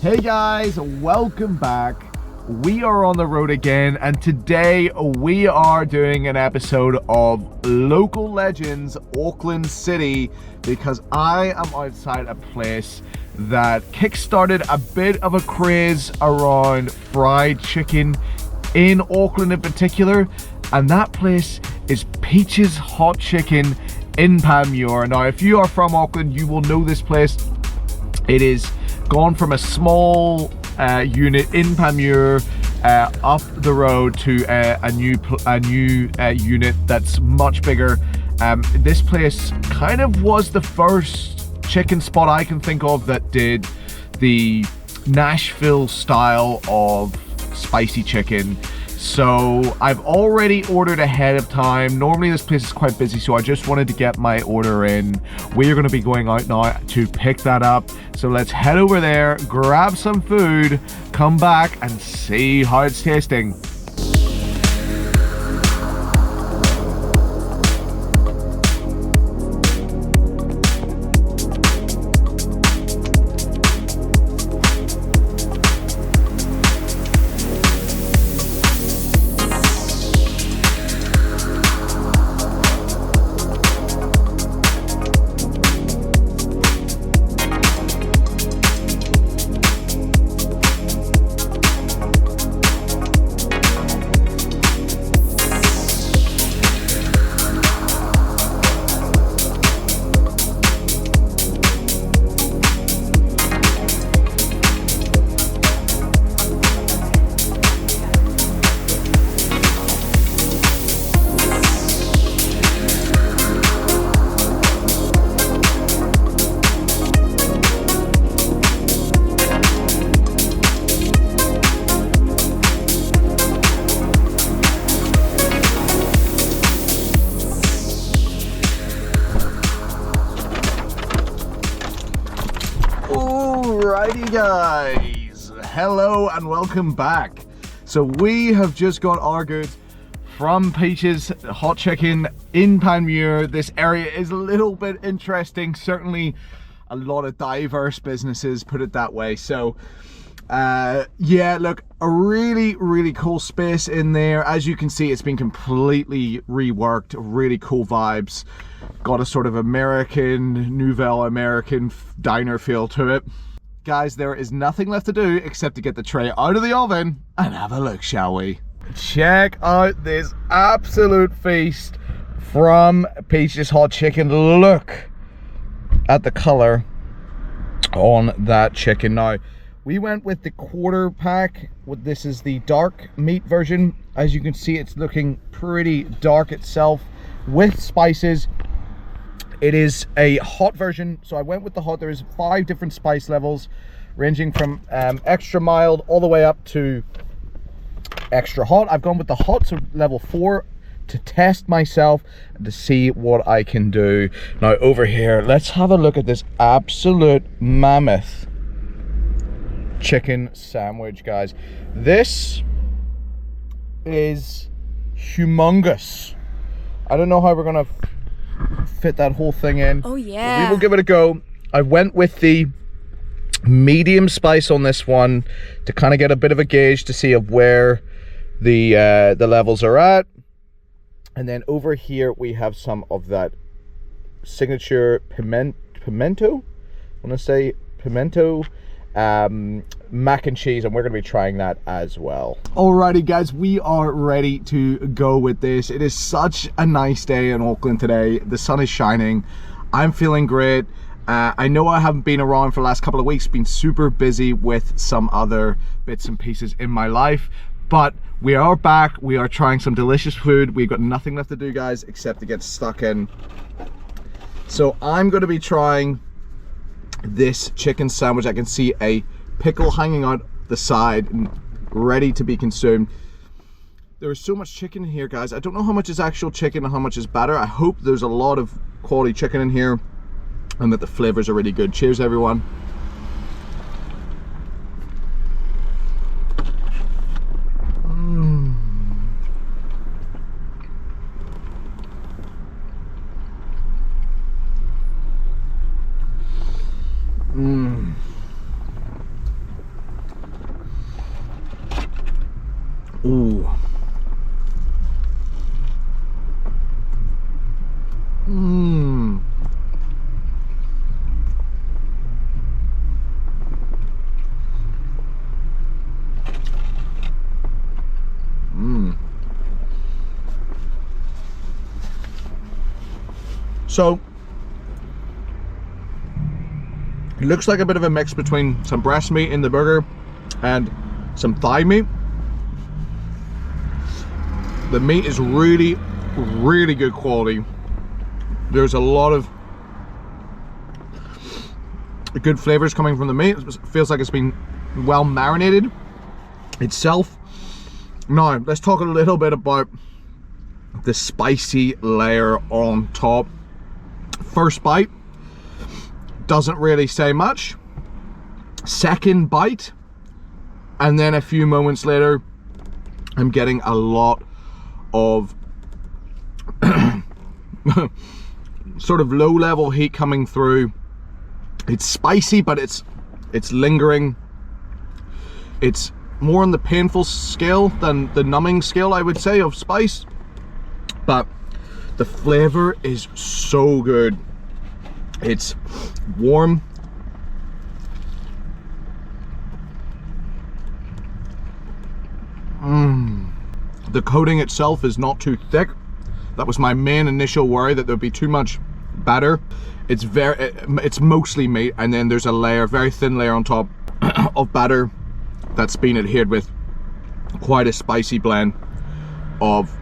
Hey guys, welcome back. We are on the road again, and today we are doing an episode of Local Legends Auckland City because I am outside a place that kickstarted a bit of a craze around fried chicken in Auckland in particular, and that place is Peach's Hot Chicken in Panmure. Now, if you are from Auckland, you will know this place. It is gone from a small unit in Panmure up the road to a new unit that's much bigger. This place kind of was the first chicken spot I can think of that did the Nashville style of spicy chicken. So I've already ordered ahead of time. Normally this place is quite busy, so I just wanted to get my order in. We're going to be going out now to pick that up. So let's head over there, grab some food, come back and see how it's tasting. Alrighty guys, hello and welcome back. So we have just got our goods from Peach's Hot Chicken in Panmure. This area is a little bit interesting, certainly a lot of diverse businesses, put it that way. So yeah, look, a really cool space in there. As you can see, it's been completely reworked, really cool vibes. Got a sort of American, Nouvelle American diner feel to it. Guys, there is nothing left to do except to get the tray out of the oven and have a look, shall we? Check out this absolute feast from Peach's Hot Chicken. Look at the color on that chicken. Now, we went with the quarter pack. This is the dark meat version. As you can see, it's looking pretty dark itself with spices. It is a hot version, so I went with the hot. There's 5 different spice levels, ranging from extra mild all the way up to extra hot. I've gone with the hot, so level 4, to test myself and to see what I can do. Now over here, let's have a look at this absolute mammoth chicken sandwich, guys. This is humongous. I don't know how we're gonna fit that whole thing in. Oh yeah, we will give it a go. I went with the medium spice on this one to kind of get a bit of a gauge to see of where the levels are at. And then over here we have some of that signature pimento, I want to say pimento mac and cheese, and we're going to be trying that as well. Alrighty guys, we are ready to go with this. It is such a nice day in Auckland today. The sun is shining. I'm feeling great. I know I haven't been around for the last couple of weeks, been super busy with some other bits and pieces in my life, but we are back. We are trying some delicious food. We've got nothing left to do, guys, except to get stuck in. So I'm going to be trying this chicken sandwich. I can see a pickle hanging out the side and ready to be consumed. There is so much chicken in here, guys. I don't know how much is actual chicken and how much is batter. I hope there's a lot of quality chicken in here and that the flavors are really good. Cheers, everyone. Ooh. Mmm. Mmm. So, it looks like a bit of a mix between some breast meat in the burger and some thigh meat. The meat is really, really good quality. There's a lot of good flavors coming from the meat. It feels like it's been well marinated itself. Now, let's talk a little bit about the spicy layer on top. First bite doesn't really say much. Second bite, and then a few moments later, I'm getting a lot of sort of low-level heat coming through. It's spicy, but it's lingering. It's more on the painful scale than the numbing scale, I would say, of spice. But the flavor is so good. It's warm. The coating itself is not too thick. That was my main initial worry, that there'd be too much batter. It's mostly meat, and then there's a layer, very thin layer on top of batter that's been adhered with quite a spicy blend of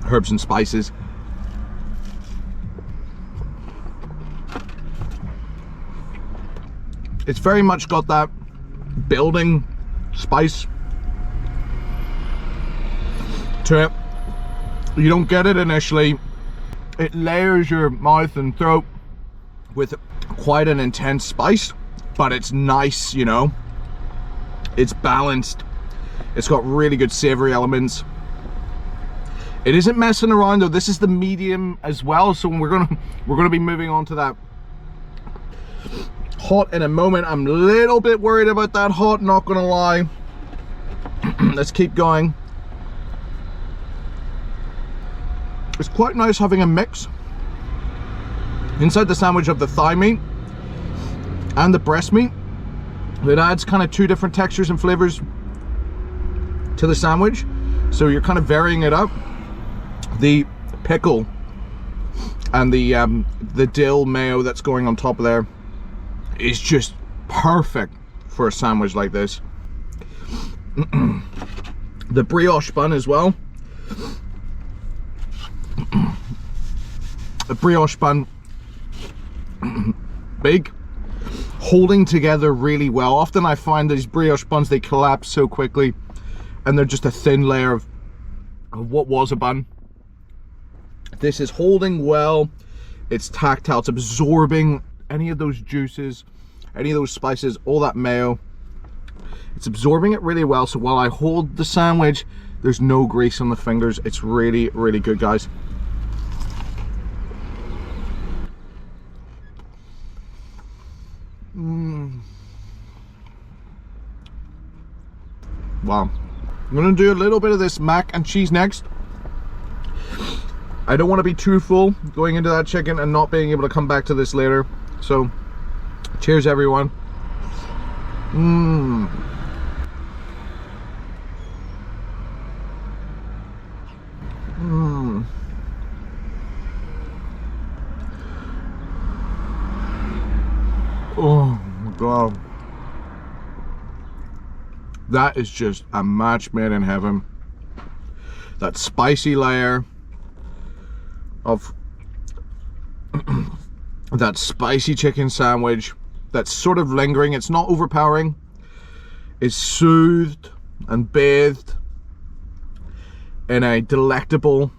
herbs and spices. It's very much got that building spice to it. You don't get it initially. It layers your mouth and throat with quite an intense spice, but it's nice, you know. It's balanced. It's got really good savory elements. It isn't messing around though. This is the medium as well, so we're gonna be moving on to that hot in a moment. I'm a little bit worried about that hot, not gonna lie. Let's keep going. It's quite nice having a mix inside the sandwich of the thigh meat and the breast meat. It adds kind of two different textures and flavors to the sandwich, so you're kind of varying it up. The pickle and the dill mayo that's going on top of there is just perfect for a sandwich like this. The brioche bun as well. A brioche bun, big, holding together really well. Often I find these brioche buns, they collapse so quickly, and they're just a thin layer of what was a bun. This is holding well. It's tactile. It's absorbing any of those juices, any of those spices, all that mayo. It's absorbing it really well, so while I hold the sandwich, there's no grease on the fingers. It's really, really good, guys. Wow. I'm gonna do a little bit of this mac and cheese next. I don't want to be too full going into that chicken and not being able to come back to this later. So, cheers everyone. Oh my God. That is just a match made in heaven. That spicy layer of that spicy chicken sandwich that's sort of lingering, it's not overpowering, is soothed and bathed in a delectable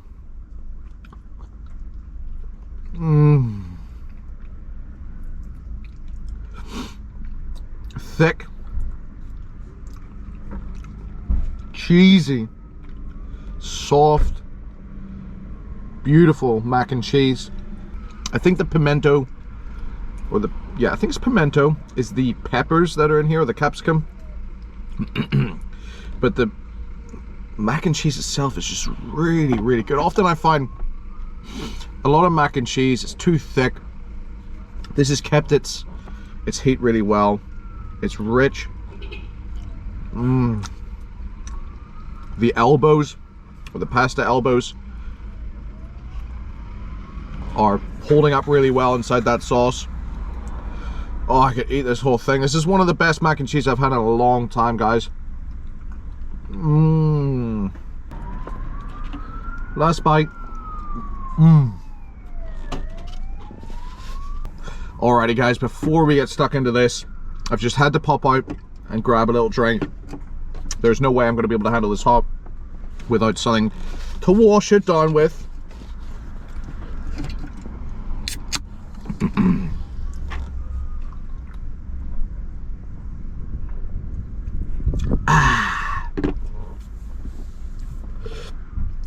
thick, cheesy, soft, beautiful mac and cheese. I think the pimento, I think it's pimento, is the peppers that are in here, or the capsicum. But the mac and cheese itself is just really, really good. Often I find a lot of mac and cheese is too thick. This has kept its heat really well. It's rich. The elbows, or the pasta elbows, are holding up really well inside that sauce. Oh, I could eat this whole thing. This is one of the best mac and cheese I've had in a long time, guys. Last bite. Alrighty guys, before we get stuck into this, I've just had to pop out and grab a little drink. There's no way I'm going to be able to handle this hot without something to wash it down with.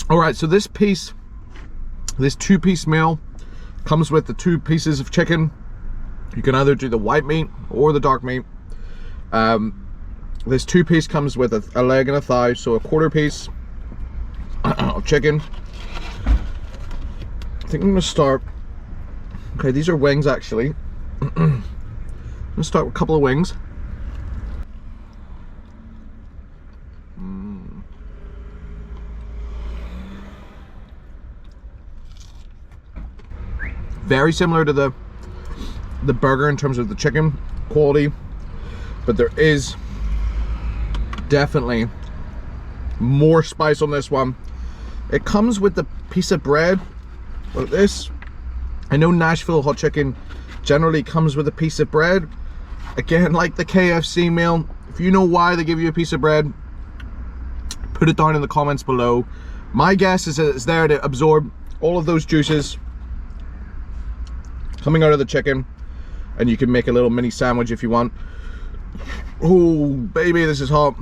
Alright, so this two-piece meal comes with the 2 pieces of chicken. You can either do the white meat or the dark meat. This 2-piece comes with a leg and a thigh, so a 1/4 piece of chicken. I think I'm gonna start. Okay, these are wings actually. I'm gonna start with a couple of wings. Very similar to the burger in terms of the chicken quality, but there is definitely more spice on this one. It comes with the piece of bread. Like this, I know Nashville hot chicken generally comes with a piece of bread. Again, like the KFC meal, if you know why they give you a piece of bread, put it down in the comments below. My guess is that it's there to absorb all of those juices coming out of the chicken, and you can make a little mini sandwich if you want. Oh baby, this is hot.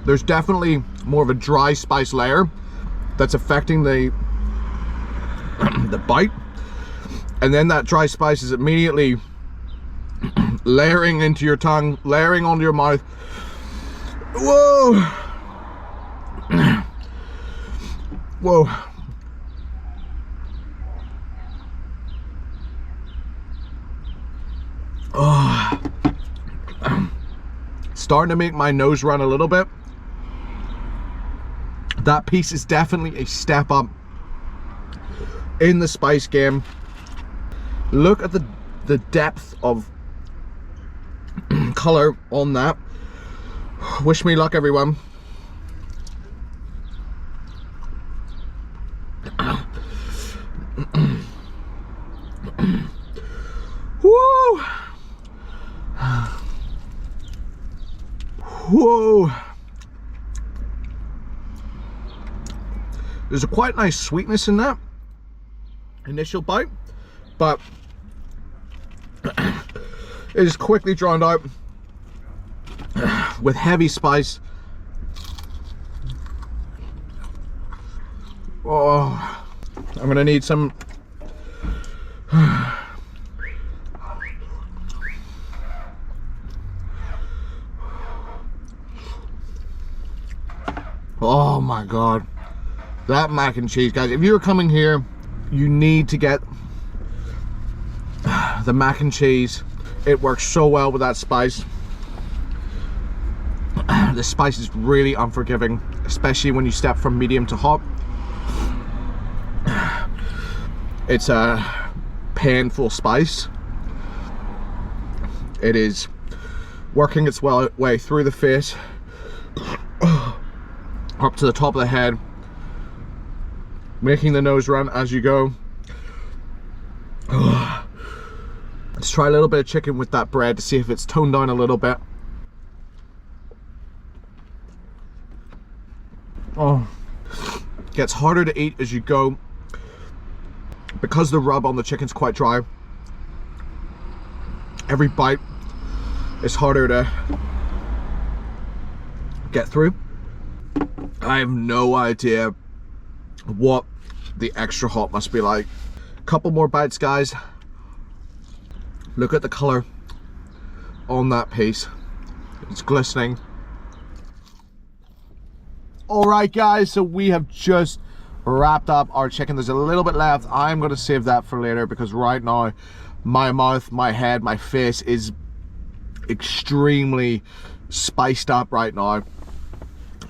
There's definitely more of a dry spice layer that's affecting the bite, and then that dry spice is immediately layering into your tongue, layering onto your mouth. Whoa. Whoa. Oh, starting to make my nose run a little bit. That piece is definitely a step up in the spice game. Look at the depth of color on that. Wish me luck, everyone. Whoa. Whoa. There's a quite nice sweetness in that initial bite, but it is quickly drowned out with heavy spice. Oh, I'm gonna need some oh my god, that mac and cheese, guys. If you're coming here, you need to get the mac and cheese. It works so well with that spice. The spice is really unforgiving, especially when you step from medium to hot. It's a painful spice. It is working its way through the face, up to the top of the head, making the nose run as you go. Let's try a little bit of chicken with that bread to see if it's toned down a little bit. Oh, gets harder to eat as you go because the rub on the chicken's quite dry. Every bite is harder to get through. I have no idea what the extra hot must be like. Couple more bites, guys. Look at the color on that piece. It's glistening. All right, guys, so we have just wrapped up our chicken. There's a little bit left. I'm going to save that for later because right now my mouth, my head, my face is extremely spiced up right now.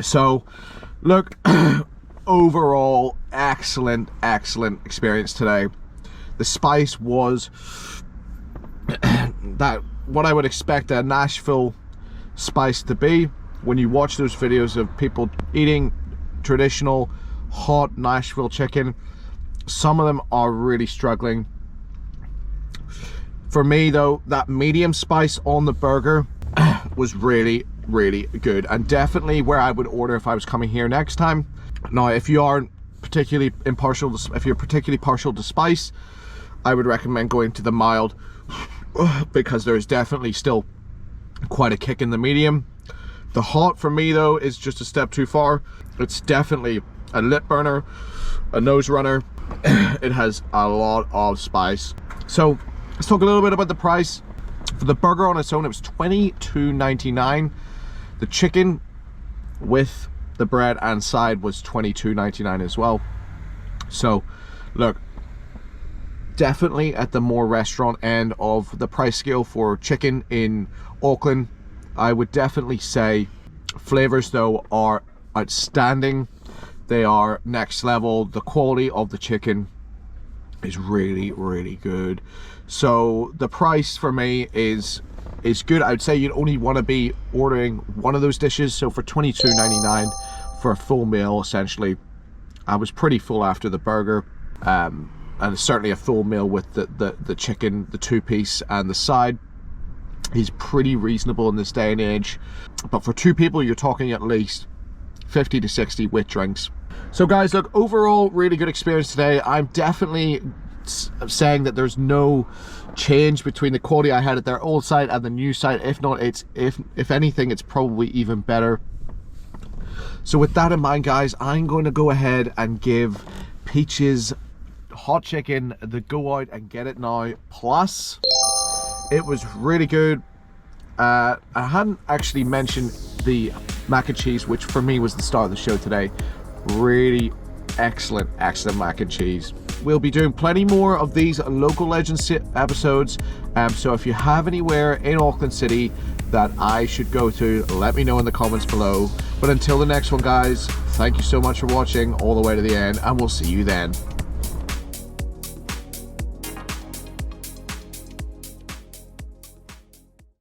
So look, overall excellent experience today. The spice was that what I would expect a Nashville spice to be. When you watch those videos of people eating traditional hot Nashville chicken, some of them are really struggling. For me though, that medium spice on the burger was really good, and definitely where I would order if I was coming here next time. Now if you aren't particularly partial to spice, I would recommend going to the mild because there's definitely still quite a kick in the medium. The hot for me though is just a step too far. It's definitely a lip burner, a nose runner. It has a lot of spice. So let's talk a little bit about the price. For the burger on its own, it was $22.99. The chicken with the bread and side was $22.99 as well. So look, definitely at the more restaurant end of the price scale for chicken in Auckland. I would definitely say flavors though are outstanding. They are next level. The quality of the chicken is really good. So the price for me is good. I would say you'd only want to be ordering one of those dishes. So for $22.99 for a full meal, essentially, I was pretty full after the burger, and certainly a full meal with the chicken, the 2-piece and the side is pretty reasonable in this day and age. But for 2 people, you're talking at least 50 to 60 with drinks. So guys, look, overall really good experience today. I'm definitely saying that there's no change between the quality I had at their old site and the new site. If not, it's if anything, it's probably even better. So with that in mind, guys, I'm going to go ahead and give Peach's hot chicken the go out and get it now plus. It was really good. I hadn't actually mentioned the mac and cheese, which for me was the star of the show today. Really excellent mac and cheese. We'll be doing plenty more of these local legends episodes, so if you have anywhere in Auckland City that I should go to, let me know in the comments below. But until the next one, guys, thank you so much for watching all the way to the end, and we'll see you then.